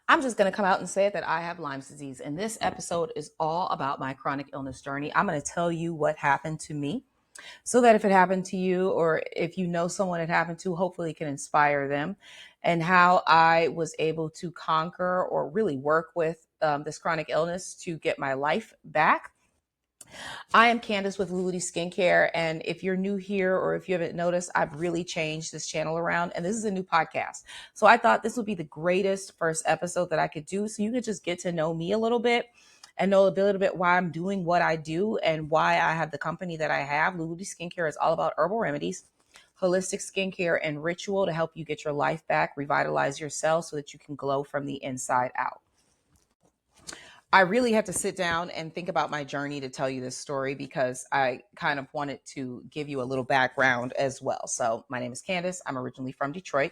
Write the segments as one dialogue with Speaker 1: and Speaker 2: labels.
Speaker 1: I'm just going to come out and say it that I have Lyme's disease. And this episode is all about my chronic illness journey. I'm going to tell you what happened to me so that if it happened to you or if you know someone it happened to, hopefully it can inspire them, and how I was able to conquer or really work with this chronic illness to get my life back. I am Candace with Luludy Skincare, and if you're new here or if you haven't noticed, I've really changed this channel around, and this is a new podcast. So I thought this would be the greatest first episode that I could do, so you could just get to know me a little bit and know a little bit why I'm doing what I do and why I have the company that I have. Luludy Skincare is all about herbal remedies, holistic skincare, and ritual to help you get your life back, revitalize your cells so that you can glow from the inside out. I really had to sit down and think about my journey to tell you this story because I kind of wanted to give you a little background as well. So, my name is Candace. I'm originally from Detroit,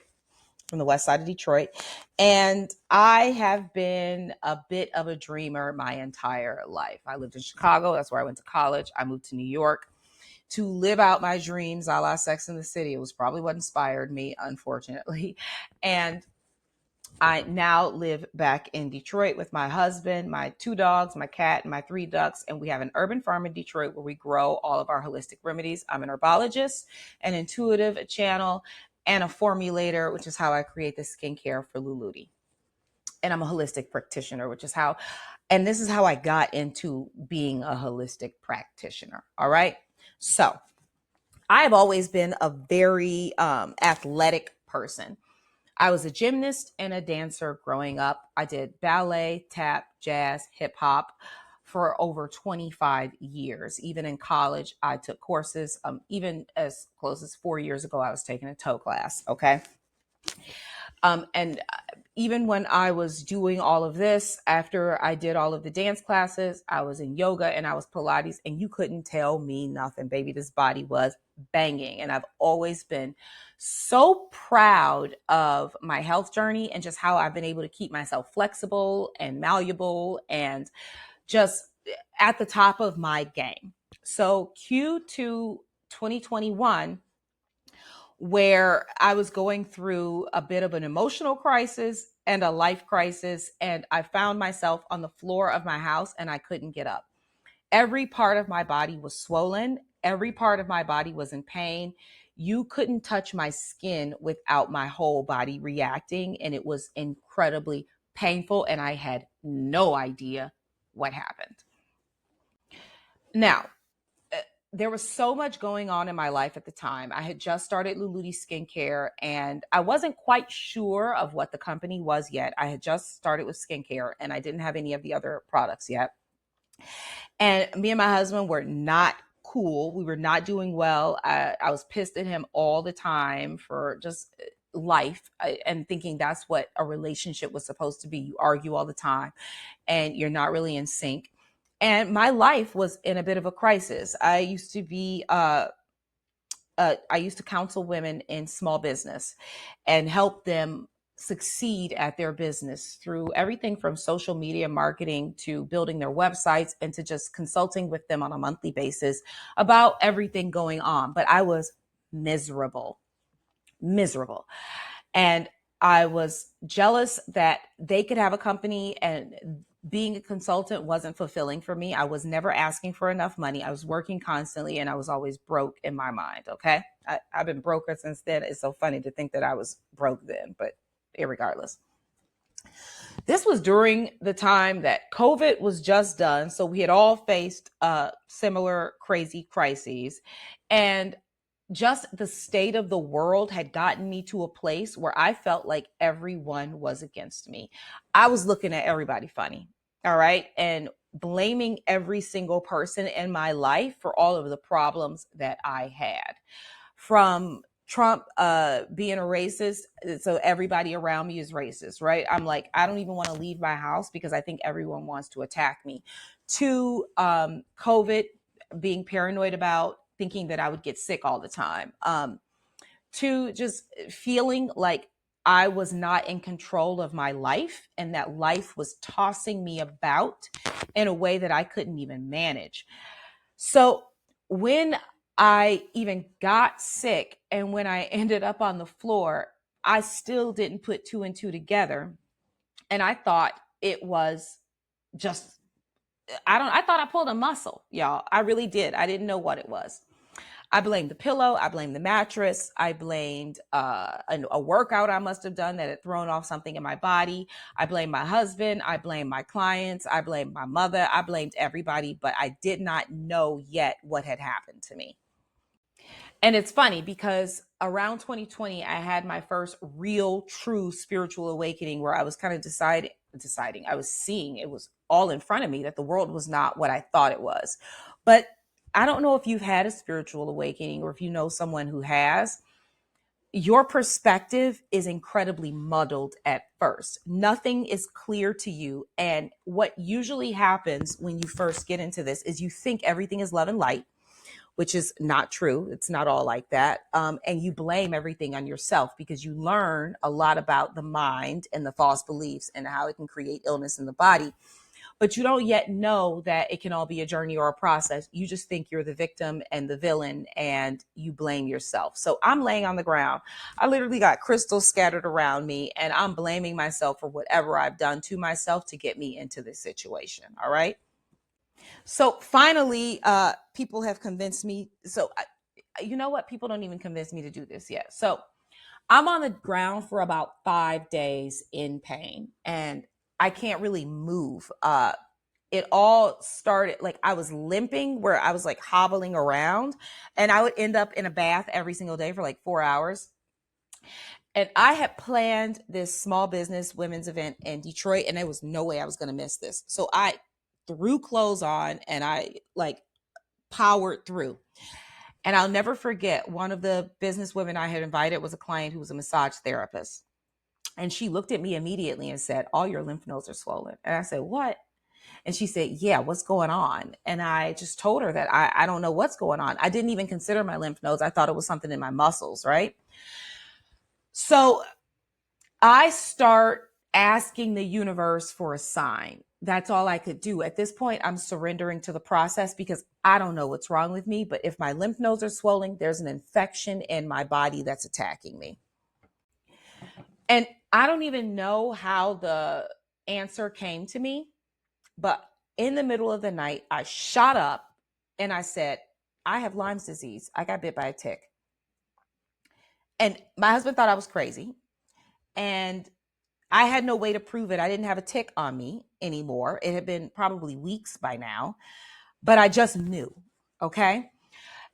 Speaker 1: from the west side of Detroit. And I have been a bit of a dreamer my entire life. I lived in Chicago. That's where I went to college. I moved to New York to live out my dreams, a la Sex in the City. It was probably what inspired me, unfortunately. And I now live back in Detroit with my husband, my two dogs, my cat, and my three ducks. And we have an urban farm in Detroit where we grow all of our holistic remedies. I'm an herbologist, an intuitive channel, and a formulator, which is how I create the skincare for Luludy. And I'm a holistic practitioner, which is how, and this is how I got into being a holistic practitioner. All right. So I've always been a very athletic person. I was a gymnast and a dancer growing up. I did ballet, tap, jazz, hip hop for over 25 years. Even in college, I took courses. Even as close as 4 years ago, I was taking a toe class. Okay. And even when I was doing all of this, after I did all of the dance classes, I was in yoga and I was Pilates, and you couldn't tell me nothing, baby. This body was banging. And I've always been so proud of my health journey and just how I've been able to keep myself flexible and malleable and just at the top of my game. So Q2 2021, where I was going through a bit of an emotional crisis and a life crisis. And I found myself on the floor of my house and I couldn't get up. Every part of my body was swollen. Every part of my body was in pain. You couldn't touch my skin without my whole body reacting. And it was incredibly painful. And I had no idea what happened. Now, there was so much going on in my life at the time. I had just started Luludy Skincare and I wasn't quite sure of what the company was yet. I had just started with skincare and I didn't have any of the other products yet. And me and my husband were not cool. We were not doing well. I was pissed at him all the time for just life and thinking that's what a relationship was supposed to be. You argue all the time and you're not really in sync. And my life was in a bit of a crisis. I used to counsel women in small business and help them succeed at their business through everything from social media marketing to building their websites and to just consulting with them on a monthly basis about everything going on. But I was miserable, miserable. And I was jealous that they could have a company and being a consultant wasn't fulfilling for me. I was never asking for enough money. I was working constantly and I was always broke in my mind. Okay. I've been broker since then. It's so funny to think that I was broke then, but irregardless. This was during the time that COVID was just done. So we had all faced similar crazy crises. And just the state of the world had gotten me to a place where I felt like everyone was against me. I was looking at everybody funny. All right. And blaming every single person in my life for all of the problems that I had. From Trump being a racist, so everybody around me is racist, right? I'm like, I don't even want to leave my house because I think everyone wants to attack me. To COVID, being paranoid about thinking that I would get sick all the time. To just feeling like I was not in control of my life and that life was tossing me about in a way that I couldn't even manage. So when I even got sick and when I ended up on the floor, I still didn't put two and two together And I thought it was just, I thought I pulled a muscle, y'all. I really did. I didn't know what it was. I blamed the pillow. I blamed the mattress. I blamed a workout I must have done that had thrown off something in my body. I blamed my husband. I blamed my clients. I blamed my mother. I blamed everybody, but I did not know yet what had happened to me. And it's funny because around 2020, I had my first real, true spiritual awakening where I was kind of deciding, I was seeing it was all in front of me that the world was not what I thought it was. But I don't know if you've had a spiritual awakening or if you know someone who has. Your perspective is incredibly muddled at first. Nothing is clear to you. And what usually happens when you first get into this is you think everything is love and light, which is not true. It's not all like that. And you blame everything on yourself because you learn a lot about the mind and the false beliefs and how it can create illness in the body. But you don't yet know that it can all be a journey or a process. You just think you're the victim and the villain and you blame yourself. So I'm laying on the ground. I literally got crystals scattered around me and I'm blaming myself for whatever I've done to myself to get me into this situation. All right. So finally, people have convinced me. You know what? People don't even convince me to do this yet. So I'm on the ground for about 5 days in pain and I can't really move. It all started like I was limping where I was like hobbling around and I would end up in a bath every single day for like 4 hours. And I had planned this small business women's event in Detroit and there was no way I was going to miss this. So I threw clothes on and I like powered through. And I'll never forget one of the business women I had invited was a client who was a massage therapist. And she looked at me immediately and said, all your lymph nodes are swollen. And I said, what? And she said, yeah, what's going on? And I just told her that I don't know what's going on. I didn't even consider my lymph nodes. I thought it was something in my muscles, right? So I start asking the universe for a sign. That's all I could do. At this point, I'm surrendering to the process because I don't know what's wrong with me. But if my lymph nodes are swelling, there's an infection in my body that's attacking me. And I don't even know how the answer came to me. But in the middle of the night, I shot up and I said, I have Lyme's disease. I got bit by a tick. And my husband thought I was crazy. And I had no way to prove it. I didn't have a tick on me anymore. It had been probably weeks by now, but I just knew. Okay.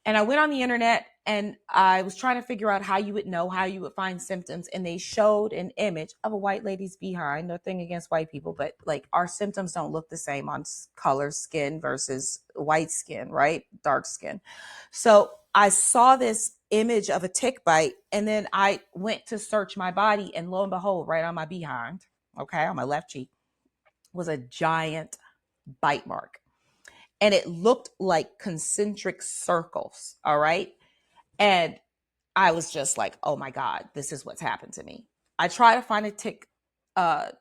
Speaker 1: And I went on the internet and I was trying to figure out how you would know, how you would find symptoms. And they showed an image of a white lady's behind. Nothing against white people, but like our symptoms don't look the same on color skin versus white skin, right? Dark skin. So I saw this image of a tick bite and then I went to search my body and lo and behold, right on my behind, okay, on my left cheek was a giant bite mark and it looked like concentric circles. All right. And I was just like, oh my God, this is what's happened to me. I try to find a tick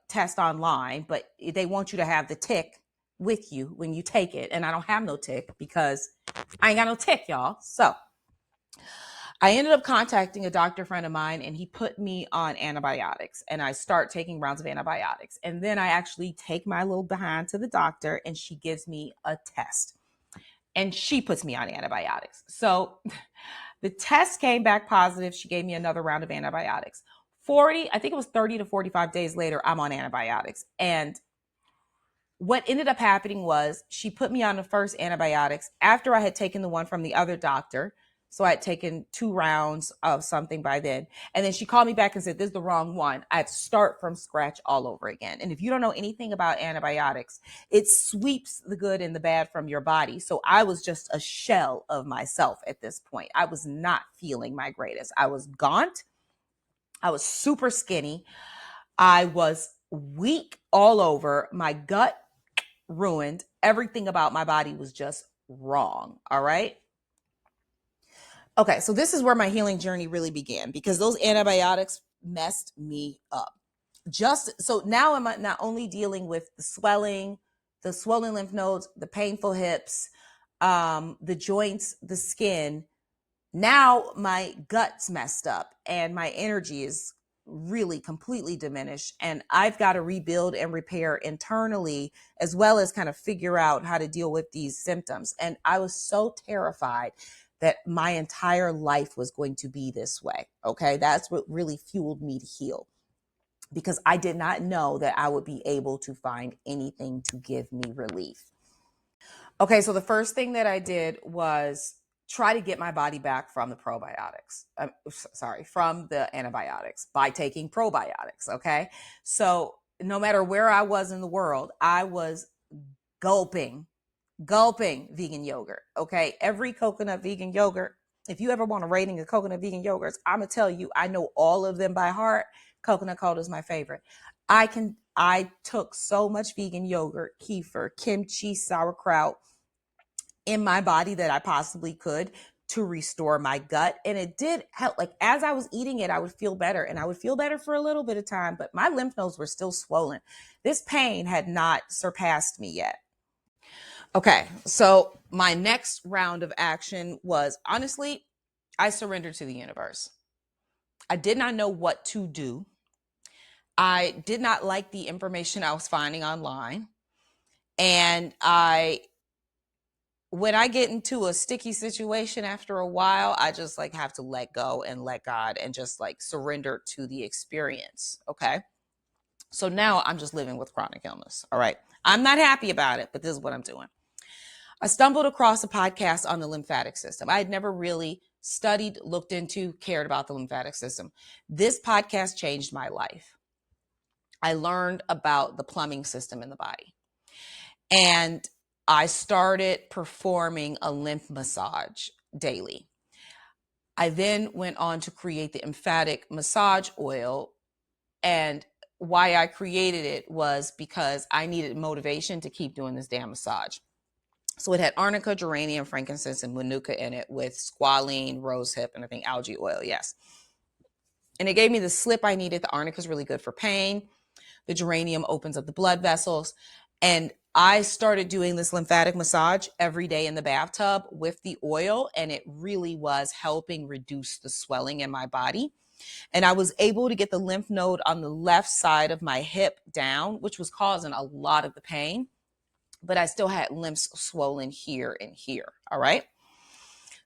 Speaker 1: test online, but they want you to have the tick with you when you take it. And I don't have no tick because I ain't got no tick, y'all. So I ended up contacting a doctor friend of mine and he put me on antibiotics and I start taking rounds of antibiotics. And then I actually take my little behind to the doctor and she gives me a test and she puts me on antibiotics. So the test came back positive. She gave me another round of antibiotics. I think it was 30 to 45 days later, I'm on antibiotics. And what ended up happening was she put me on the first antibiotics after I had taken the one from the other doctor. So I had taken 2 rounds of something by then. And then she called me back and said, this is the wrong one. I have to start from scratch all over again. And if you don't know anything about antibiotics, it sweeps the good and the bad from your body. So I was just a shell of myself at this point. I was not feeling my greatest. I was gaunt. I was super skinny. I was weak all over. My gut ruined. Everything about my body was just wrong. All right. Okay, so this is where my healing journey really began because those antibiotics messed me up. Just so now I'm not only dealing with the swelling, the swollen lymph nodes, the painful hips, the joints, the skin. Now my gut's messed up and my energy is really completely diminished. And I've got to rebuild and repair internally, as well as kind of figure out how to deal with these symptoms. And I was so terrified that my entire life was going to be this way. Okay. That's what really fueled me to heal, because I did not know that I would be able to find anything to give me relief. Okay, so the first thing that I did was try to get my body back from the probiotics. From the antibiotics by taking probiotics. Okay, so no matter where I was in the world, I was gulping vegan yogurt. Okay, every coconut vegan yogurt. If you ever want a rating of coconut vegan yogurts, I'm gonna tell you, I know all of them by heart. Coconut Cold is my favorite. I took so much vegan yogurt, kefir, kimchi, sauerkraut in my body that I possibly could to restore my gut. And it did help. Like, as I was eating it, I would feel better, and I would feel better for a little bit of time, but my lymph nodes were still swollen. This pain had not surpassed me yet. Okay, so my next round of action was, honestly, I surrendered to the universe. I did not know what to do. I did not like the information I was finding online. And when I get into a sticky situation after a while, I just like have to let go and let God and just like surrender to the experience. Okay. So now I'm just living with chronic illness. All right. I'm not happy about it, but this is what I'm doing. I stumbled across a podcast on the lymphatic system. I had never really studied, looked into, cared about the lymphatic system. This podcast changed my life. I learned about the plumbing system in the body. And I started performing a lymph massage daily. I then went on to create the lymphatic massage oil. And why I created it was because I needed motivation to keep doing this damn massage. So it had arnica, geranium, frankincense, and manuka in it, with squalene, rosehip, and I think algae oil. Yes. And it gave me the slip I needed. The arnica is really good for pain. The geranium opens up the blood vessels. And I started doing this lymphatic massage every day in the bathtub with the oil, and it really was helping reduce the swelling in my body. And I was able to get the lymph node on the left side of my hip down, which was causing a lot of the pain, but I still had lymphs swollen here and here. All right.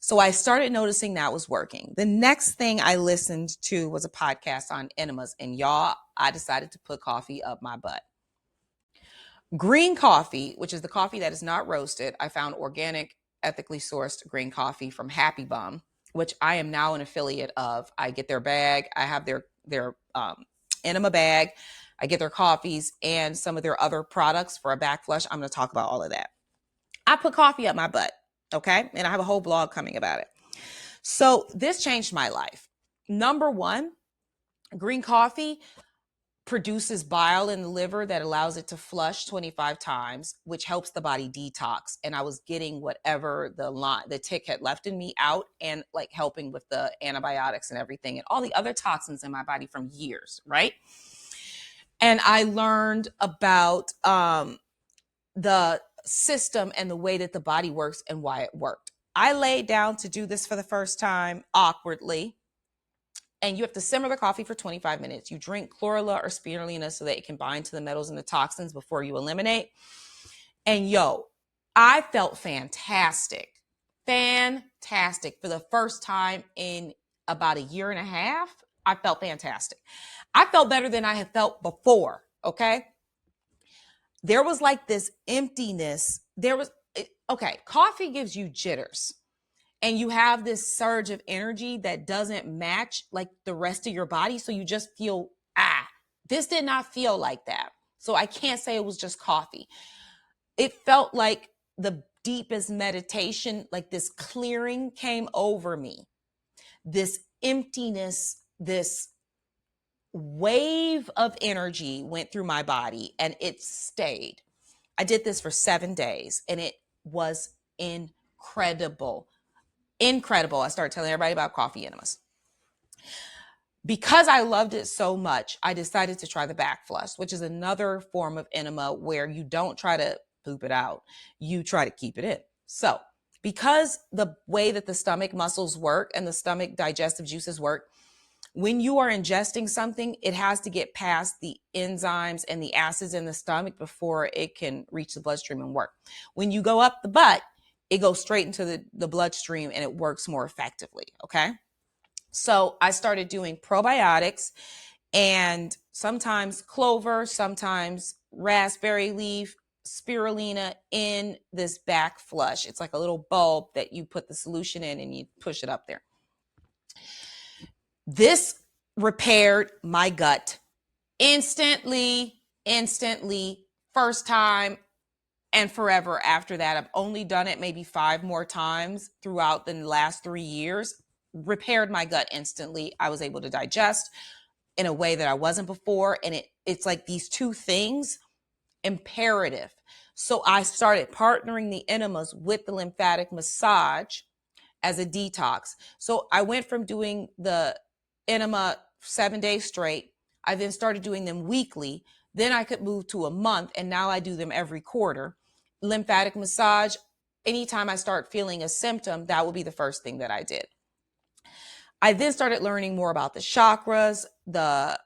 Speaker 1: So I started noticing that was working. The next thing I listened to was a podcast on enemas, and y'all, I decided to put coffee up my butt. Green coffee, which is the coffee that is not roasted. I found organic, ethically sourced green coffee from Happy Bum, which I am now an affiliate of. I get their bag. I have their enema bag. I get their coffees and some of their other products for a back flush. I'm going to talk about all of that. I put coffee up my butt, okay? And I have a whole blog coming about it. So this changed my life. Number one, green coffee produces bile in the liver that allows it to flush 25 times, which helps the body detox. And I was getting whatever the tick had left in me out, and like helping with the antibiotics and everything and all the other toxins in my body from years, right? And I learned about the system and the way that the body works and why it worked. I laid down to do this for the first time awkwardly. And you have to simmer the coffee for 25 minutes. You drink chlorella or spirulina so that it can bind to the metals and the toxins before you eliminate. And yo, I felt fantastic. Fantastic. For the first time in about a year and a half, I felt fantastic. I felt better than I had felt before, okay? There was like this emptiness. Coffee gives you jitters. And you have this surge of energy that doesn't match like the rest of your body. So you just feel, this did not feel like that. So I can't say it was just coffee. It felt like the deepest meditation, like this clearing came over me. This emptiness, this wave of energy went through my body, and it stayed. I did this for 7 days, and it was incredible. Incredible. I started telling everybody about coffee enemas. Because I loved it so much, I decided to try the back flush, which is another form of enema where you don't try to poop it out. You try to keep it in. So because the way that the stomach muscles work and the stomach digestive juices work, When you are ingesting something, it has to get past the enzymes and the acids in the stomach before it can reach the bloodstream and work. When you go up the butt, it goes straight into the bloodstream and it works more effectively. Okay. So I started doing probiotics and sometimes clover, sometimes raspberry leaf, spirulina in this back flush. It's like a little bulb that you put the solution in and you push it up there. This repaired my gut instantly, first time and forever after that. I've only done it maybe 5 more times throughout the last 3 years. Repaired my gut instantly. I was able to digest in a way that I wasn't before. And it's like these two things, imperative. So I started partnering the enemas with the lymphatic massage as a detox. So I went from doing the enema 7 days straight. I then started doing them weekly. Then I could move to a month, and now I do them every quarter. Lymphatic massage, anytime I start feeling a symptom, that will be the first thing that I did. I then started learning more about the chakras, the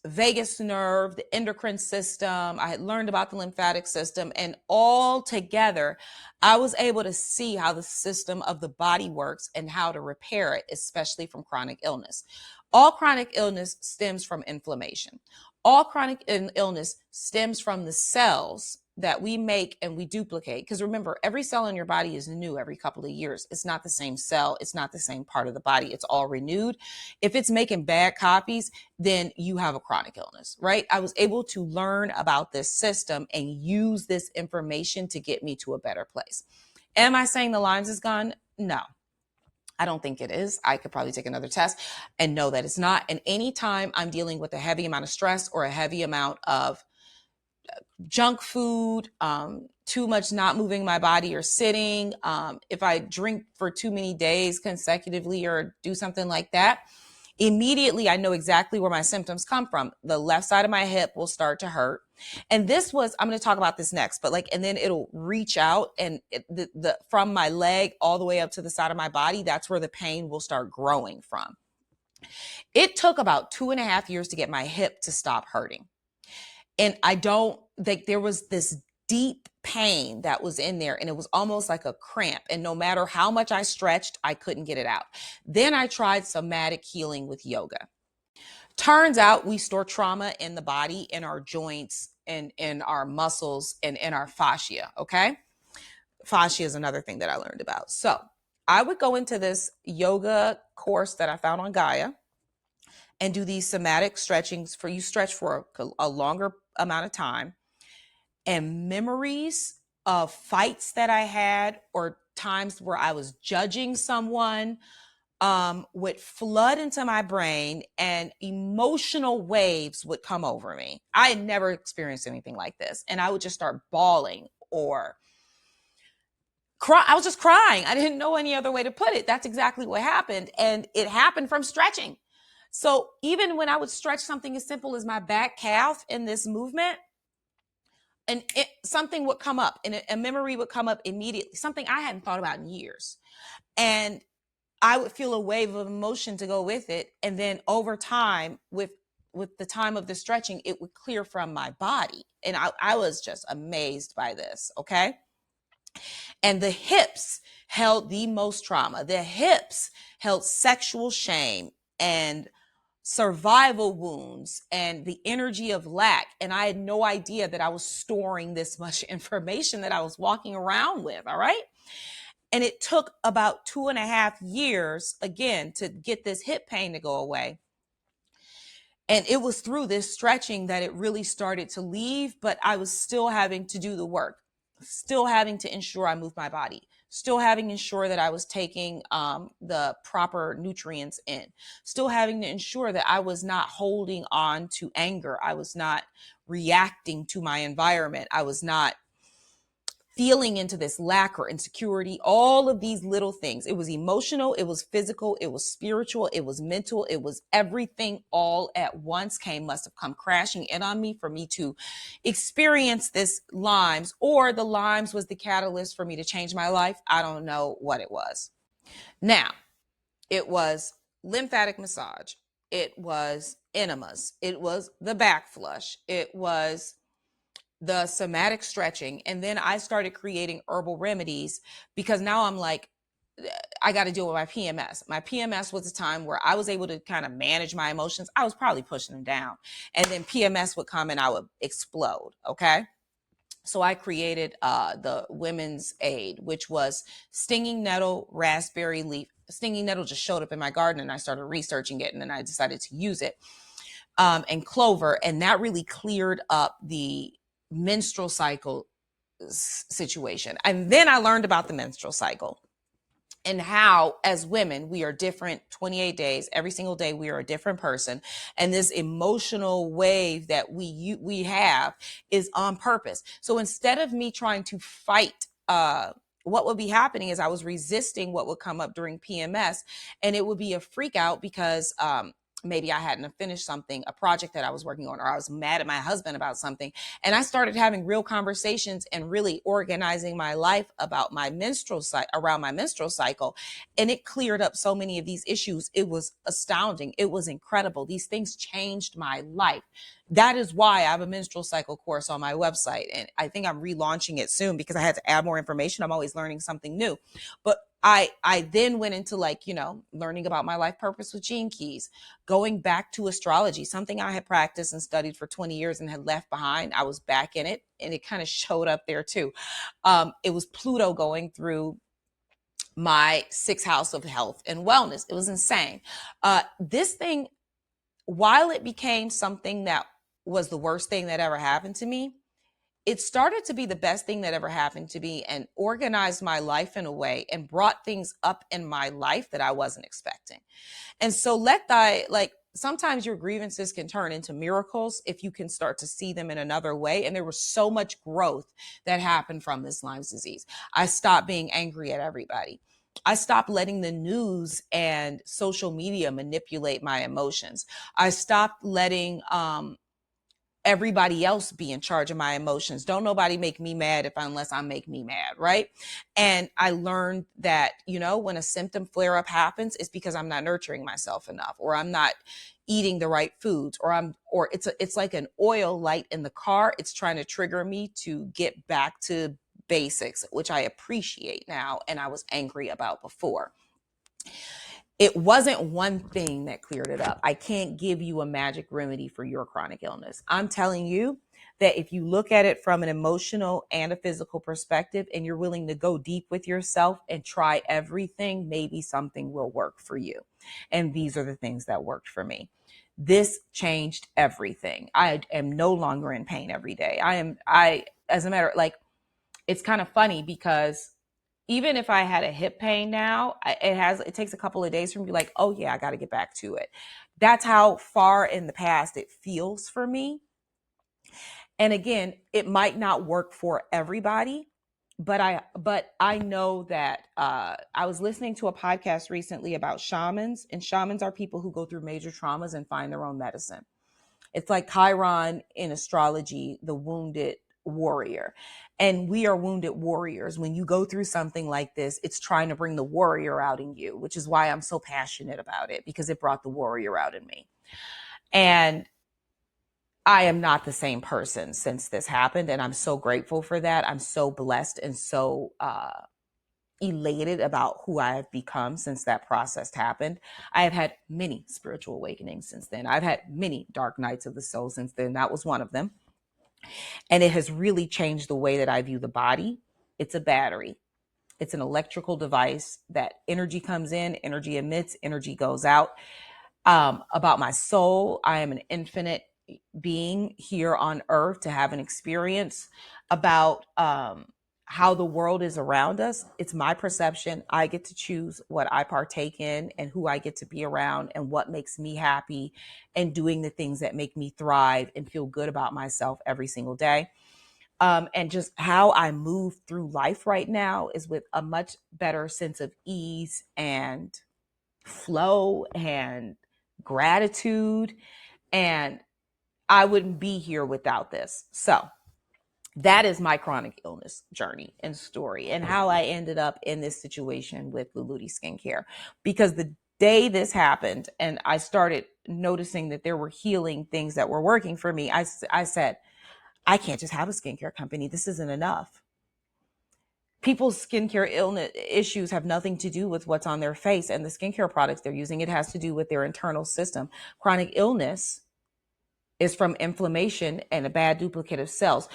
Speaker 1: vagus nerve, the endocrine system. I had learned about the lymphatic system, and all together, I was able to see how the system of the body works and how to repair it, especially from chronic illness. All chronic illness stems from inflammation. All chronic illness stems from the cells that we make and we duplicate. Because remember, every cell in your body is new every couple of years. It's not the same cell. It's not the same part of the body. It's all renewed. If it's making bad copies, then you have a chronic illness, right? I was able to learn about this system and use this information to get me to a better place. Am I saying the Lyme is gone? No, I don't think it is. I could probably take another test and know that it's not. And anytime I'm dealing with a heavy amount of stress or a heavy amount of junk food, too much not moving my body or sitting, if I drink for too many days consecutively or do something like that, immediately I know exactly where my symptoms come from. The left side of my hip will start to hurt. And this was, I'm going to talk about this next, but and then it'll reach out and from my leg all the way up to the side of my body, that's where the pain will start growing from. It took about 2.5 years to get my hip to stop hurting. And there was this deep pain that was in there, and it was almost like a cramp. And no matter how much I stretched, I couldn't get it out. Then I tried somatic healing with yoga. Turns out we store trauma in the body, in our joints, and in our muscles, and in our fascia. Okay. Fascia is another thing that I learned about. So I would go into this yoga course that I found on Gaia and do these somatic stretchings you stretch for a longer amount of time, and memories of fights that I had or times where I was judging someone would flood into my brain, and emotional waves would come over me. I had never experienced anything like this. And I would just start bawling or cry. I was just crying. I didn't know any other way to put it. That's exactly what happened. And it happened from stretching. So even when I would stretch something as simple as my back calf in this movement, and something would come up, and a memory would come up immediately, something I hadn't thought about in years. And I would feel a wave of emotion to go with it. And then over time, with the time of the stretching, it would clear from my body. And I was just amazed by this. Okay. And the hips held the most trauma. The hips held sexual shame and survival wounds and the energy of lack. And I had no idea that I was storing this much information that I was walking around with. All right. And it took about 2.5 years, again, to get this hip pain to go away. And it was through this stretching that it really started to leave, but I was still having to do the work, still having to ensure I moved my body, still having to ensure that I was taking the proper nutrients in, still having to ensure that I was not holding on to anger. I was not reacting to my environment. I was not feeling into this lack or insecurity, all of these little things. It was emotional, it was physical, it was spiritual, it was mental, it was everything all at once must have come crashing in on me for me to experience this Lyme's, or the Lyme's was the catalyst for me to change my life. I don't know what it was. Now, it was lymphatic massage. it was enemas, it was the back flush, it was the somatic stretching. And then I started creating herbal remedies because now I'm like, I got to deal with my PMS. My PMS was a time where I was able to kind of manage my emotions. I was probably pushing them down. And then PMS would come and I would explode. Okay. So I created the Women's Aid, which was stinging nettle, raspberry leaf. Stinging nettle just showed up in my garden and I started researching it and then I decided to use it. And clover. And that really cleared up the menstrual cycle situation. And then I learned about the menstrual cycle and how as women we are different 28 days. Every single day we are a different person, and this emotional wave that we have is on purpose. So instead of me trying to fight what would be happening is I was resisting what would come up during PMS, and it would be a freak out because maybe I hadn't finished something, a project that I was working on, or I was mad at my husband about something. And I started having real conversations and really organizing my life about my menstrual cycle, around my menstrual cycle. And it cleared up so many of these issues. It was astounding. It was incredible. These things changed my life. That is why I have a menstrual cycle course on my website. And I think I'm relaunching it soon because I had to add more information. I'm always learning something new. But I then went into learning about my life purpose with Gene Keys, going back to astrology, something I had practiced and studied for 20 years and had left behind. I was back in it and it kind of showed up there too. It was Pluto going through my sixth house of health and wellness. It was insane. This thing, while it became something that was the worst thing that ever happened to me, it started to be the best thing that ever happened to me and organized my life in a way and brought things up in my life that I wasn't expecting. And so sometimes your grievances can turn into miracles if you can start to see them in another way. And there was so much growth that happened from this Lyme's disease. I stopped being angry at everybody. I stopped letting the news and social media manipulate my emotions. I stopped letting everybody else be in charge of my emotions. Don't nobody make me mad unless I make me mad, right? And I learned that, when a symptom flare up happens, it's because I'm not nurturing myself enough, or I'm not eating the right foods, or it's like an oil light in the car. It's trying to trigger me to get back to basics, which I appreciate now and I was angry about before. It wasn't one thing that cleared it up. I can't give you a magic remedy for your chronic illness. I'm telling you that if you look at it from an emotional and a physical perspective and you're willing to go deep with yourself and try everything, maybe something will work for you. And these are the things that worked for me. This changed everything. I am no longer in pain every day. As a matter, it's kind of funny because even if I had a hip pain now, it takes a couple of days for me to be like, oh yeah, I got to get back to it. That's how far in the past it feels for me. And again, it might not work for everybody, but I know that I was listening to a podcast recently about shamans, and shamans are people who go through major traumas and find their own medicine. It's like Chiron in astrology, the wounded warrior. And we are wounded warriors. When you go through something like this, it's trying to bring the warrior out in you, which is why I'm so passionate about it, because it brought the warrior out in me. And I am not the same person since this happened. And I'm so grateful for that. I'm so blessed and so elated about who I have become since that process happened. I have had many spiritual awakenings since then. I've had many dark nights of the soul since then. That was one of them. And it has really changed the way that I view the body. It's a battery. It's an electrical device that energy comes in, energy emits, energy goes out. About my soul, I am an infinite being here on earth to have an experience about how the world is around us. It's my perception. I get to choose what I partake in and who I get to be around and what makes me happy and doing the things that make me thrive and feel good about myself every single day. And just how I move through life right now is with a much better sense of ease and flow and gratitude. And I wouldn't be here without this. So that is my chronic illness journey and story, and how I ended up in this situation with Luluti Skincare. Because the day this happened and I started noticing that there were healing things that were working for me, I said, I can't just have a skincare company. This isn't enough. People's skincare illness issues have nothing to do with what's on their face and the skincare products they're using. It has to do with their internal system. Chronic illness is from inflammation and a bad duplicate of cells.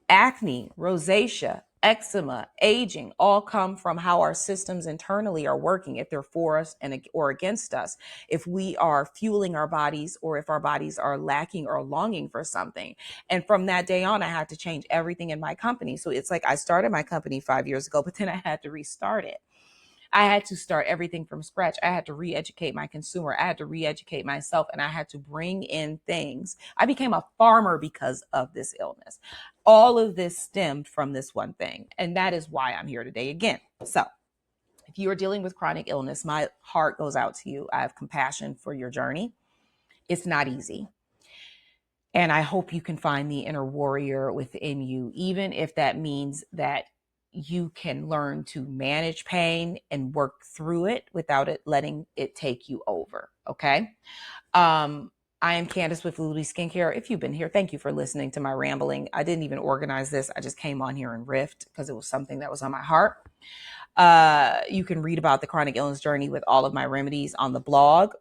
Speaker 1: Acne, rosacea, eczema, aging all come from how our systems internally are working, if they're for us or against us, if we are fueling our bodies or if our bodies are lacking or longing for something. And from that day on, I had to change everything in my company. So it's like I started my company 5 years ago, but then I had to restart it. I had to start everything from scratch. I had to re-educate my consumer. I had to re-educate myself, and I had to bring in things. I became a farmer because of this illness. All of this stemmed from this one thing. And that is why I'm here today again. So if you are dealing with chronic illness, my heart goes out to you. I have compassion for your journey. It's not easy. And I hope you can find the inner warrior within you, even if that means that you can learn to manage pain and work through it without it letting it take you over. Okay. I am Candace with Lulu's Skincare. If you've been here, thank you for listening to my rambling. I didn't even organize this. I just came on here and riffed because it was something that was on my heart. You can read about the chronic illness journey with all of my remedies on the blog.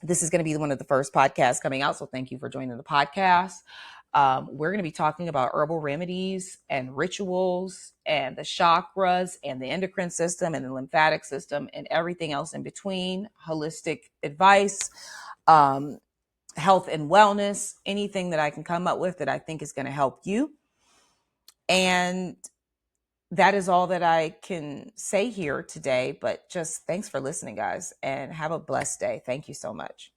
Speaker 1: This is going to be one of the first podcasts coming out, so thank you for joining the podcast. We're going to be talking about herbal remedies and rituals and the chakras and the endocrine system and the lymphatic system and everything else in between, holistic advice, health and wellness, anything that I can come up with that I think is going to help you. And that is all that I can say here today, but just thanks for listening, guys, and have a blessed day. Thank you so much.